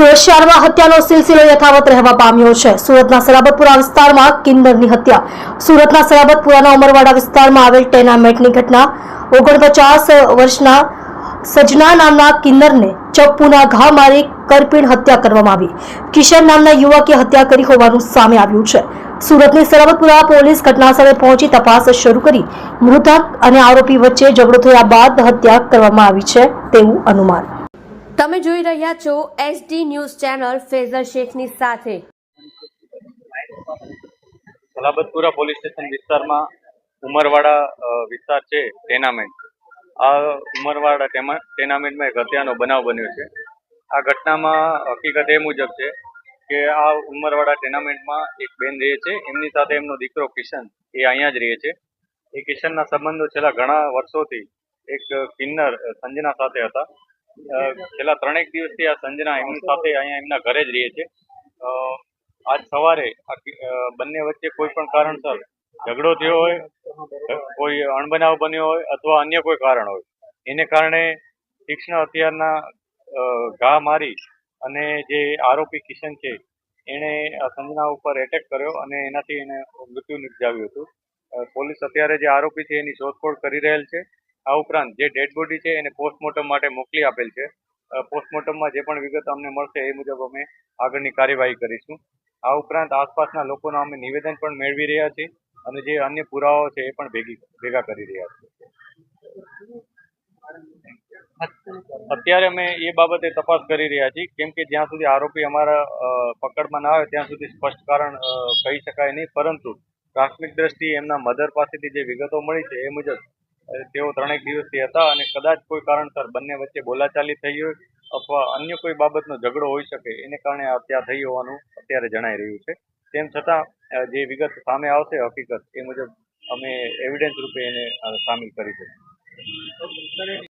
સુરત શહેરમાં હત્યાનો સિલસિલો યથાવત રહેવા પામ્યો છે। સુરતના સલાબતપુરા વિસ્તારમાં કિન્નરની હત્યા। સુરતના સલાબતપુરાના ઉમરવાડા વિસ્તારમાં આવેલ ટેનામેન્ટની ઘટના। 49 વર્ષના સजना નામના કિન્નરને ચપ્પુના ઘા મારી કરપીણ હત્યા કરવામાં આવી। કિશન નામના યુવકે હત્યા કરી હોવાનું સામે આવ્યું છે। સુરતની સલાબતપુરા પોલીસ ઘટનાસ્થળે પહોંચી તપાસ શરૂ કરી મૃતક અને આરોપી વચ્ચે ઝઘડો થયા બાદ હત્યા કરવામાં આવી છે તેવું અનુમાન। તમે જોઈ રહ્યા છો એસડી ન્યૂઝ ચેનલ ફેઝર શેખની સાથે। સલાબતપુરા પોલીસ સ્ટેશન વિસ્તારમાં ઉમરવાડા વિસ્તાર છે ટેનામેન્ટ। આ ઉમરવાડા ટેનામેન્ટમાં એક હત્યાનો બનાવ બન્યો છે। આ ઘટનામાં હકીકત એ મુજબ છે કે આ ઉમરવાડા ટેનામેન્ટમાં એક બેન રહે છે, એમની સાથે એમનો દીકરો કિશન એ અહીંયા જ રહે છે। એ કિશનના સંબંધો છેલ્લા ઘણા વર્ષોથી એક કિન્નર સંજના સાથે હતા। છેલ્લા 3 દિવસથી આ સંજના એમની સાથે અહીંયા એમના ઘરે જ રહે છે। આજ સવારે બંને વચ્ચે કોઈ પણ કારણસર ઝઘડો થયો હોય, કોઈ અણબનાવ બન્યો હોય અથવા અન્ય કોઈ કારણ હોય, એને કારણે તીક્ષ્ણ હથિયારના ઘા મારી અને જે આરોપી કિશન છે એણે સંજના ઉપર એટેક કર્યો અને એનાથી એને મૃત્યુ નિપજાવ્યું હતું। પોલીસ અત્યારે જે આરોપી છે એની શોધખોળ કરી રહેલ છે। આ ઉપરાંત જે ડેડ બોડી છે એને પોસ્ટમોર્ટમ માટે મોકલી આપેલ છે। પોસ્ટમોર્ટમમાં જે પણ વિગત અમને મળશે એ મુજબ અમે આગળની કાર્યવાહી કરીશું। આ ઉપરાંત આસપાસના લોકોના અમે નિવેદન પણ મેળવી રહ્યા છીએ અને જે અન્ય પુરાવાઓ છે એ પણ ભેગા કરી રહ્યા છીએ। અત્યારે અમે એ બાબતે તપાસ કરી રહ્યા છીએ, કેમ કે જ્યાં સુધી આરોપી અમારા પકડમાં ના આવે ત્યાં સુધી સ્પષ્ટ કારણ કહી શકાય નહીં, પરંતુ પ્રાથમિક દ્રષ્ટિએ એમના મધર પાસેથી જે વિગતો મળી છે એ મુજબ તેઓ 3 દિવસથી હતા અને કદાચ કોઈ કારણસર બંને વચ્ચે બોલાચાલી થઈ હોય અથવા અન્ય કોઈ બાબતનો ઝઘડો હોઈ શકે એને કારણે હત્યા થઈ હોવાનું અત્યારે જણાઈ રહ્યું છે। તેમ છતાં જે વિગત સામે આવશે હકીકત એ મુજબ અમે એવિડન્સ રૂપે એને સામેલ કરી દઈશું।